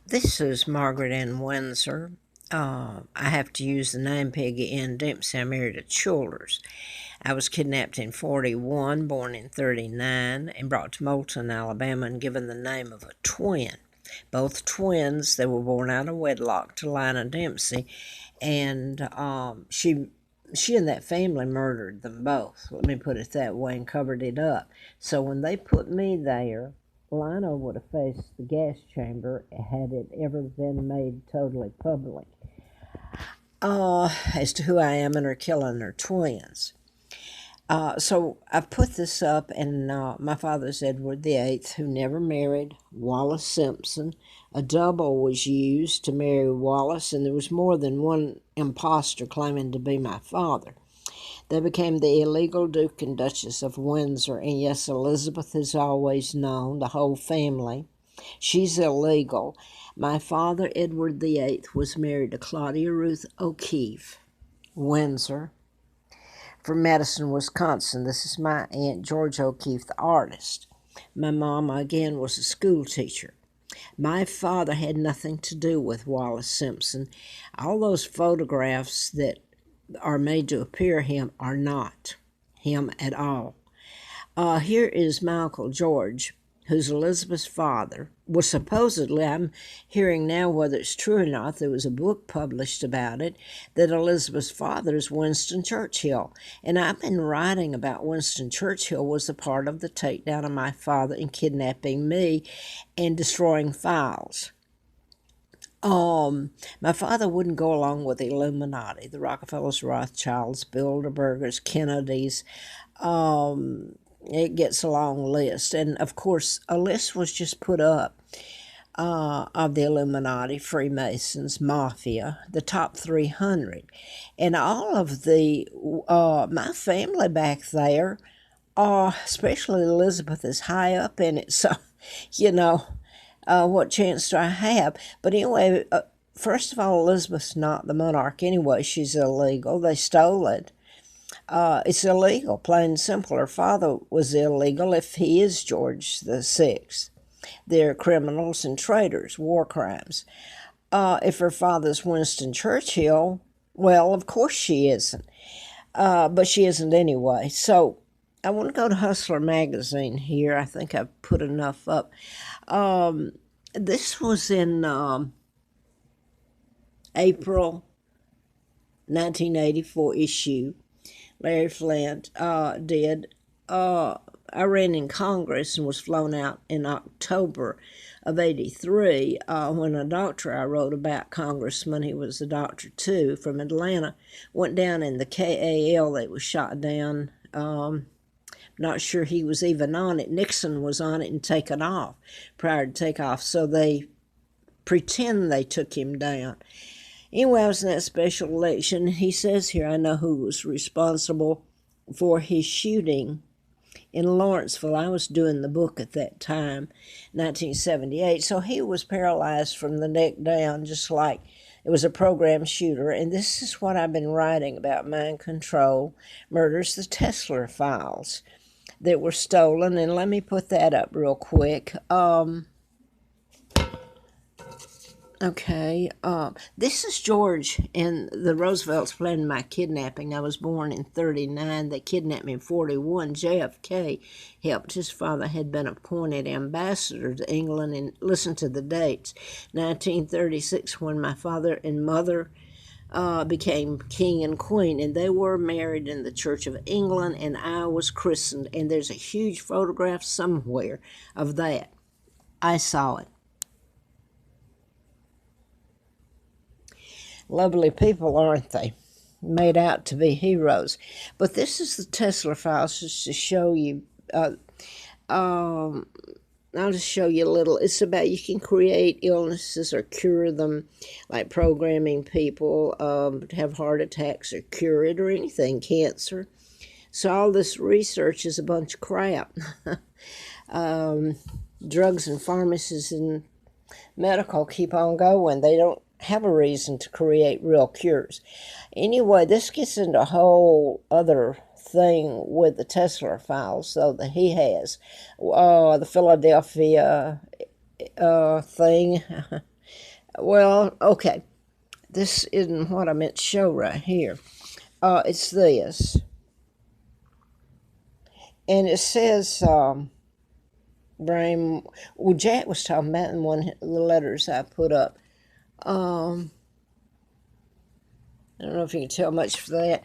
This is Margaret Ann Windsor. I have to use the name Peggy Ann Dempsey. I married a Childers. I was kidnapped in 41, born in 39, and brought to Moulton, Alabama, and given the name of a twin. Both twins, they were born out of wedlock to Lina Dempsey, and she and that family murdered them both. Let me put it that way, and covered it up. So when they put me there, Lino would have faced the gas chamber had it ever been made totally public as to who I am and her killing her twins. So I've put this up, and my father's Edward VIII, who never married Wallace Simpson. A double was used to marry Wallace, and there was more than one impostor claiming to be my father. They became the illegal Duke and Duchess of Windsor, and yes, Elizabeth is always known, the whole family. She's illegal. My father, Edward VIII, was married to Claudia Ruth O'Keefe, Windsor, from Madison, Wisconsin. This is my Aunt George O'Keefe, the artist. My mama, again, was a school teacher. My father had nothing to do with Wallace Simpson. All those photographs that are made to appear him are not him at all. Here is my Uncle George, who's Elizabeth's father, was supposedly, I'm hearing now whether it's true or not, there was a book published about it, that Elizabeth's father is Winston Churchill. And I've been writing about Winston Churchill was a part of the takedown of my father and kidnapping me and destroying files. My father wouldn't go along with the Illuminati, the Rockefellers, Rothschilds, Bilderbergers, Kennedys. It gets a long list. And of course, a list was just put up of the Illuminati, Freemasons, Mafia, the top 300. And all of my family back there, especially Elizabeth, is high up in it. So, you know, what chance do I have? But anyway, first of all, Elizabeth's not the monarch anyway. She's illegal. They stole it. It's illegal, plain and simple. Her father was illegal if he is George the Sixth. They're criminals and traitors, war crimes. If her father's Winston Churchill, well, of course she isn't. But she isn't anyway. So I want to go to Hustler magazine here. I think I've put enough up. This was in April 1984 issue. Larry Flint did. I ran in Congress and was flown out in October of 83 when a doctor I wrote about, congressman, he was a doctor too, from Atlanta, went down in the KAL. They was shot down. Not sure he was even on it. Nixon was on it and taken off prior to takeoff, so they pretend they took him down. Anyway, I was in that special election. He says here, I know who was responsible for his shooting in Lawrenceville. I was doing the book at that time, 1978. So he was paralyzed from the neck down, just like it was a program shooter. And this is what I've been writing about: mind control, murders, the Tesla files that were stolen. And let me put that up real quick. Okay, this is George and the Roosevelts planning my kidnapping. I was born in 39. They kidnapped me in 41. JFK helped. His father had been appointed ambassador to England, and listen to the dates. 1936, when my father and mother became king and queen, and they were married in the Church of England, and I was christened, and there's a huge photograph somewhere of that. I saw it. Lovely people, aren't they? Made out to be heroes. But this is the Tesla files, just to show you. I'll just show you a little. It's about you can create illnesses or cure them, like programming people to have heart attacks or cure it or anything, cancer. So all this research is a bunch of crap. Drugs and pharmacies and medical keep on going. They don't have a reason to create real cures. Anyway, this gets into a whole other thing with the Tesla files, so that he has. The Philadelphia thing. Well, okay. This isn't what I meant to show right here. It's this. And it says, Brain. Well, Jack was talking about in one of the letters I put up. Um, I don't know if you can tell much for that.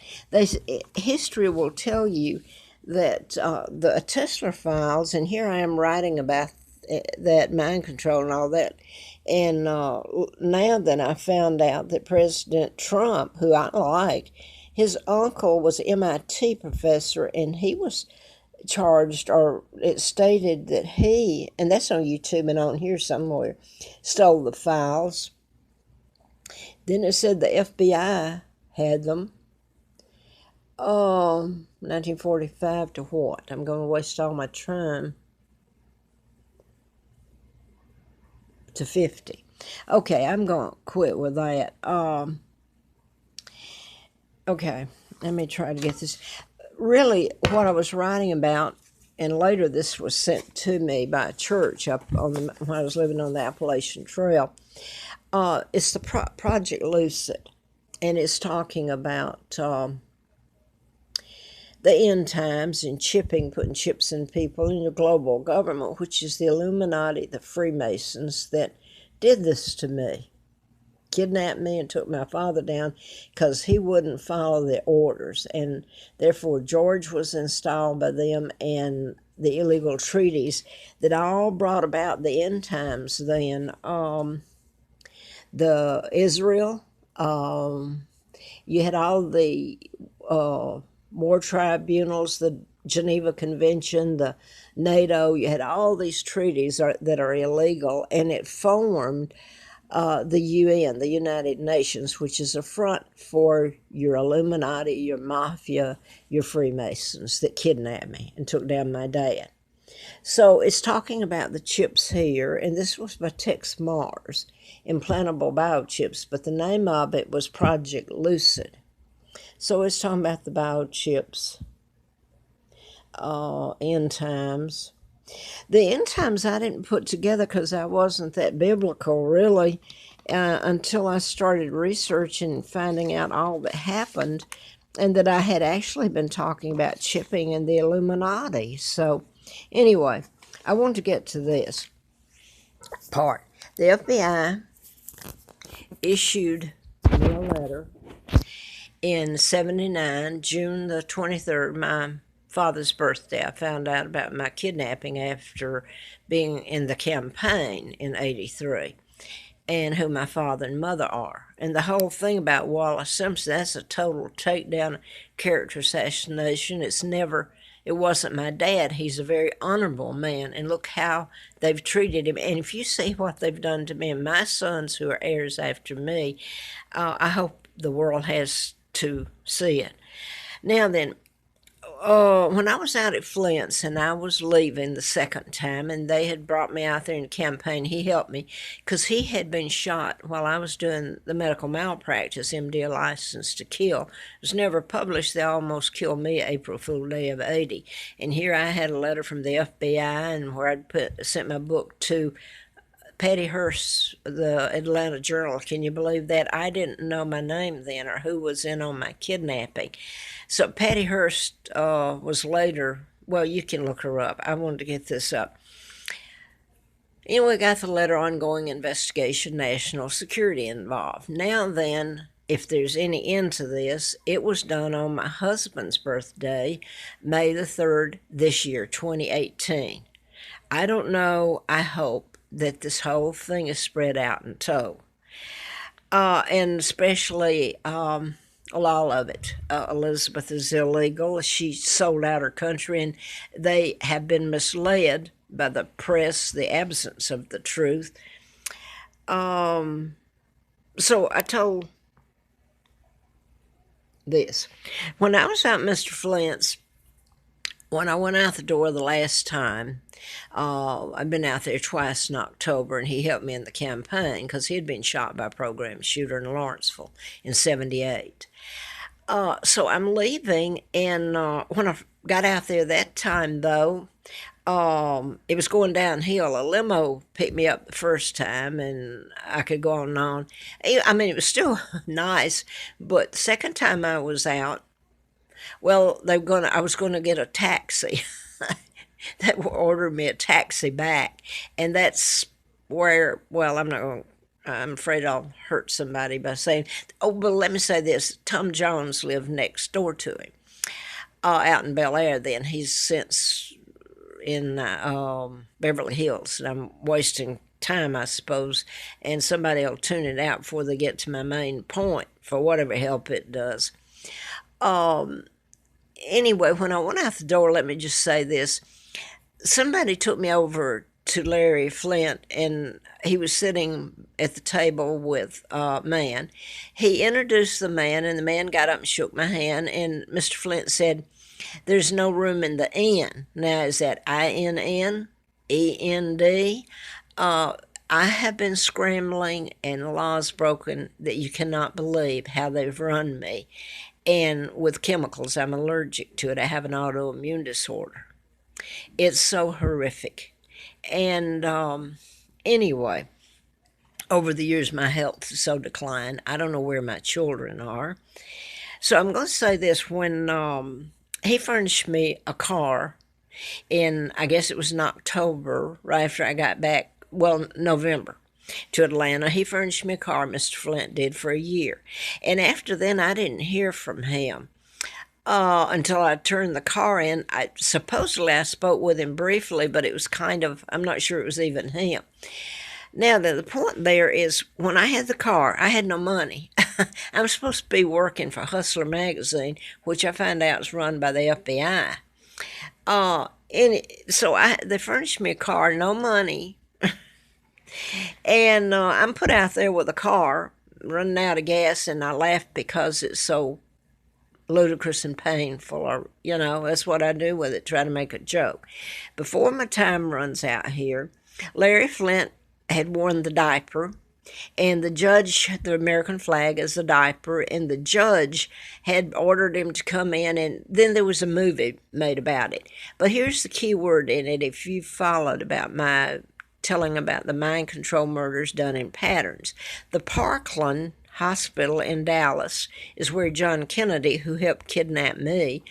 History will tell you that the Tesla files, and here I am writing about that mind control and all that. And now that I found out that President Trump, who I like, his uncle was an MIT professor, and he was charged, or it stated that he, and that's on YouTube and on here somewhere, stole the files. Then it said the FBI had them. 1945 to what? I'm going to waste all my time. To 50. Okay, I'm going to quit with that. Okay, let me try to get this. Really, what I was writing about, and later this was sent to me by a church up on when I was living on the Appalachian Trail. It's the Project Lucid, and it's talking about the end times and chipping, putting chips in people in your global government, which is the Illuminati, the Freemasons that did this to me. Kidnapped me and took my father down because he wouldn't follow the orders, and therefore George was installed by them, and the illegal treaties that all brought about the end times. Then the Israel, you had all the war tribunals, the Geneva Convention, the NATO. You had all these treaties that are illegal, and it formed the UN, the United Nations, which is a front for your Illuminati, your mafia, your Freemasons that kidnapped me and took down my dad. So it's talking about the chips here, and this was by Tex Mars, implantable biochips, but the name of it was Project Lucid. So it's talking about the biochips, end times. The end times I didn't put together because I wasn't that biblical, really, until I started researching and finding out all that happened, and that I had actually been talking about chipping and the Illuminati. So, anyway, I want to get to this part. The FBI issued me a letter in 79, June the 23rd, my father's birthday. I found out about my kidnapping after being in the campaign in 83, and who my father and mother are. And the whole thing about Wallace Simpson, that's a total takedown, character assassination. It wasn't my dad. He's a very honorable man, and look how they've treated him. And if you see what they've done to me and my sons who are heirs after me, I hope the world has to see it. Now then, when I was out at Flint's and I was leaving the second time, and they had brought me out there in the campaign, he helped me because he had been shot while I was doing the medical malpractice, MD license to kill. It was never published. They almost killed me April Fool Day of 80. And here I had a letter from the FBI, and where I'd sent my book to Patty Hearst, the Atlanta Journal. Can you believe that? I didn't know my name then or who was in on my kidnapping. So Patty Hearst was later, well, you can look her up. I wanted to get this up. Anyway, got the letter, ongoing investigation, national security involved. Now then, if there's any end to this, it was done on my husband's birthday, May the 3rd, this year, 2018. I don't know, I hope that this whole thing is spread out and told. And especially all of it. Elizabeth is illegal. She sold out her country, and they have been misled by the press, the absence of the truth. So I told this. When I was out Mr. Flint's, when I went out the door the last time, I've been out there twice in October, and he helped me in the campaign because he had been shot by a program shooter in Lawrenceville in 78. So I'm leaving, and when I got out there that time, though, it was going downhill. A limo picked me up the first time, and I could go on and on. I mean, it was still nice, but the second time I was out, well, I was gonna get a taxi. They ordered me a taxi back, and that's where. Well, I'm not going. I'm afraid I'll hurt somebody by saying, "Oh, but let me say this: Tom Jones lived next door to him, out in Bel Air. Then he's since in Beverly Hills, and I'm wasting time, I suppose, and somebody will tune it out before they get to my main point for whatever help it does. Um, anyway, when I went out the door, let me just say this: somebody took me over to Larry Flint, and he was sitting at the table with a man. He introduced the man, and the man got up and shook my hand, and Mr. Flint said, "There's no room in the inn." Now, is that INN? END? Uh, I have been scrambling and laws broken that you cannot believe how they've run me. And with chemicals, I'm allergic to it. I have an autoimmune disorder. It's so horrific. And anyway, over the years, my health has so declined. I don't know where my children are. So I'm going to say this: when he furnished me a car in, I guess it was in October, right after I got back, well, November, to Atlanta. He furnished me a car, Mr. Flint did, for a year. And after then, I didn't hear from him until I turned the car in. Supposedly I spoke with him briefly, but it was kind of, I'm not sure it was even him. Now, the point there is, when I had the car, I had no money. I'm supposed to be working for Hustler magazine, which I found out is run by the FBI. They furnished me a car, no money, and I'm put out there with a car, running out of gas, and I laugh because it's so ludicrous and painful, or, that's what I do with it, try to make a joke. Before my time runs out here, Larry Flint had worn the diaper, and the American flag is the diaper, and the judge had ordered him to come in, and then there was a movie made about it. But here's the key word in it: if you followed about my telling about the mind control murders done in patterns, the Parkland Hospital in Dallas is where John Kennedy, who helped kidnap me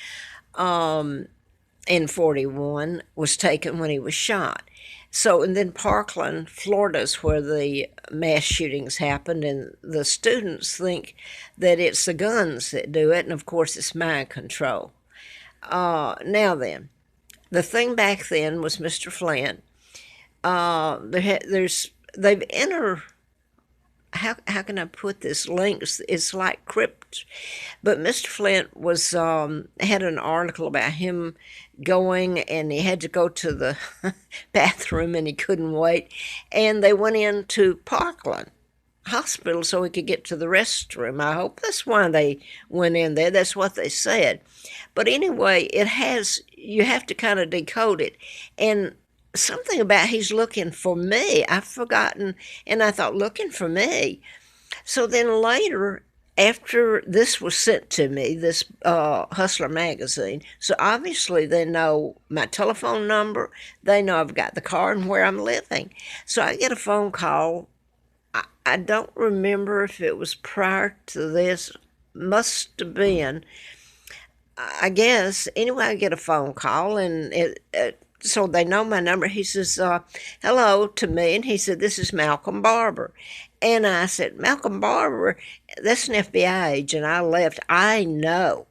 in 41, was taken when he was shot. So, and then Parkland, Florida, is where the mass shootings happened, and the students think that it's the guns that do it, and of course it's mind control. Now then, the thing back then was Mr. Flint. They've entered, how can I put this, links, it's like crypt, but Mr. Flint was had an article about him going, and he had to go to the bathroom and he couldn't wait, and they went into Parkland Hospital so he could get to the restroom. I hope that's why they went in there. That's what they said. But anyway, you have to kind of decode it, and something about he's looking for me. I've forgotten, and I thought, looking for me. So then later, after this was sent to me, this Hustler magazine, so obviously they know my telephone number, they know I've got the car and where I'm living. So I get a phone call. I don't remember if it was prior to this, must have been, I guess. Anyway, I get a phone call, and so they know my number. He says, hello to me, and he said, this is Malcolm Barbour. And I said, Malcolm Barbour, that's an FBI agent. I left. I know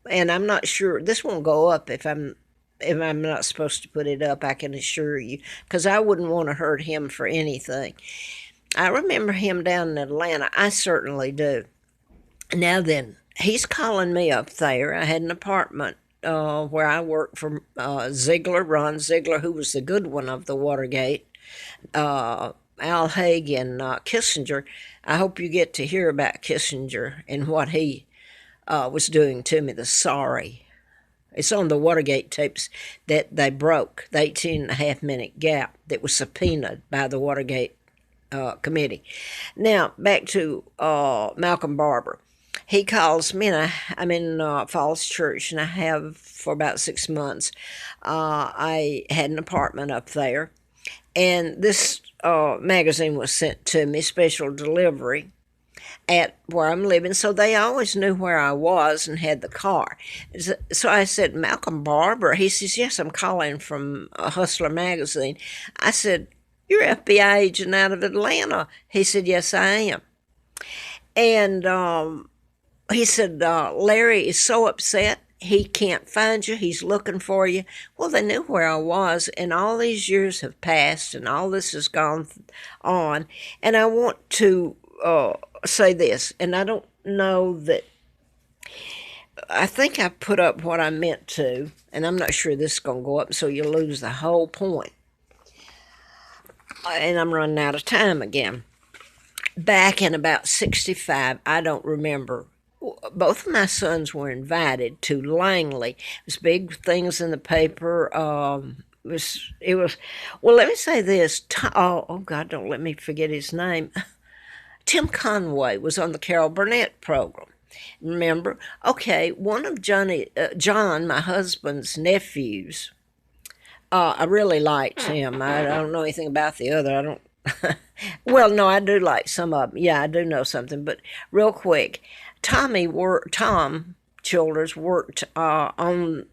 and I'm not sure, this won't go up if I'm not supposed to put it up, I can assure you, because I wouldn't want to hurt him for anything. I remember him down in Atlanta. I certainly do. Now then, he's calling me up there. I had an apartment where I worked for Ron Ziegler, who was the good one of the Watergate, Al Haig, and Kissinger. I hope you get to hear about Kissinger and what he was doing to me, the sorry. It's on the Watergate tapes that they broke, the 18.5-minute gap that was subpoenaed by the Watergate committee. Now, back to Malcolm Barbour. He calls me, and I'm in Falls Church, and I have for about 6 months. I had an apartment up there, and this magazine was sent to me, special delivery, at where I'm living, so they always knew where I was and had the car. So I said, Malcolm Barbour. He says, yes, I'm calling from Hustler magazine. I said, you're FBI agent out of Atlanta. He said, yes, I am. And he said, Larry is so upset. He can't find you. He's looking for you. Well, they knew where I was, and all these years have passed, and all this has gone on. And I want to say this, and I don't know that. I think I put up what I meant to, and I'm not sure this is going to go up, so you lose the whole point. And I'm running out of time again. Back in about 65, I don't remember, both of my sons were invited to Langley. It was big things in the paper. It was well, let me say this. Oh God, don't let me forget his name. Tim Conway was on the Carol Burnett program. Remember? Okay, one of John, my husband's nephews. I really liked him. I don't know anything about the other. I don't. Well, no, I do like some of them. Yeah, I do know something. But real quick, Tom Childers worked on,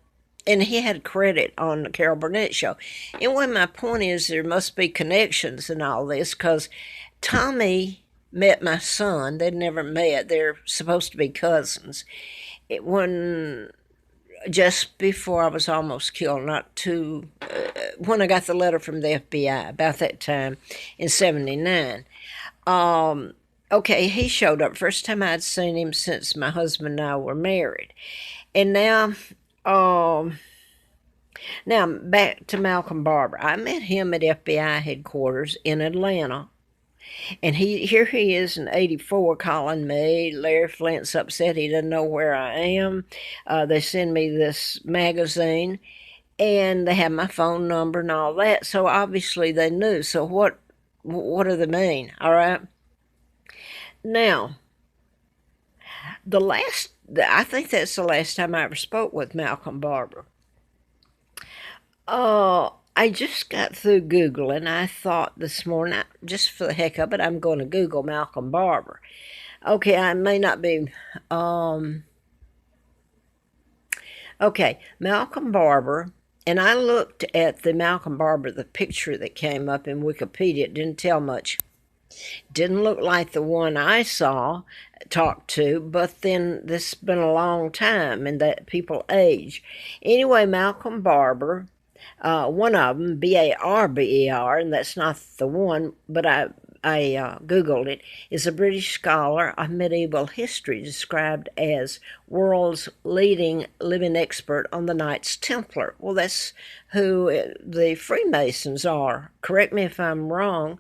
and he had credit on the Carol Burnett show. Anyway, my point is there must be connections in all this, because Tommy met my son. They'd never met. They're supposed to be cousins. When just before I was almost killed, not too, when I got the letter from the FBI, about that time in 79. Okay, he showed up. First time I'd seen him since my husband and I were married. And now back to Malcolm Barbour. I met him at FBI headquarters in Atlanta. And here he is in '84 calling me. Larry Flint's upset. He doesn't know where I am. They send me this magazine, and they have my phone number and all that. So obviously they knew. So what do they mean? All right. Now, I think that's the last time I ever spoke with Malcolm Barbour. I just got through Googling. I thought this morning, just for the heck of it, I'm going to Google Malcolm Barbour. Okay, I may not be. Okay, Malcolm Barbour. And I looked at the Malcolm Barbour, the picture that came up in Wikipedia. It didn't tell much. Didn't look like the one I saw, talked to, but then this has been a long time, and that people age. Anyway, Malcolm Barbour, one of them, Barber, and that's not the one, but I Googled it, is a British scholar of medieval history described as world's leading living expert on the Knights Templar. Well, that's who the Freemasons are. Correct me if I'm wrong.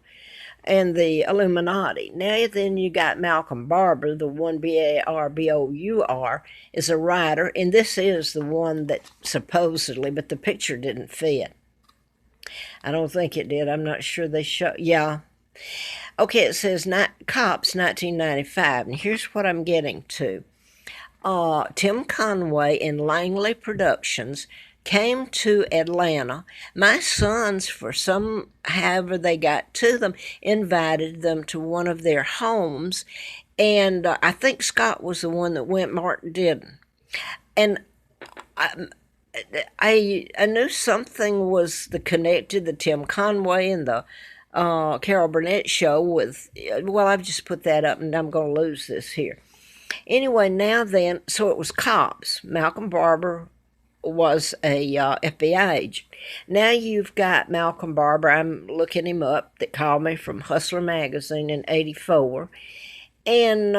And the Illuminati. Now then you got Malcolm Barbour, the one Barbour, is a writer, and this is the one that supposedly, but the picture didn't fit. I don't think it did. I'm not sure they show. Yeah. Okay, it says Cops 1995, and here's what I'm getting to. Tim Conway in Langley Productions came to Atlanta. My sons, for some, however they got to them, invited them to one of their homes, and I think Scott was the one that went, Martin didn't. And I knew something was connected, the Tim Conway and the Carol Burnett show with, well, I've just put that up, and I'm going to lose this here. Anyway, now then, so it was Cops. Malcolm Barbour was a FBI agent. Now you've got Malcolm Barbour. I'm looking him up, that called me from Hustler magazine in '84, and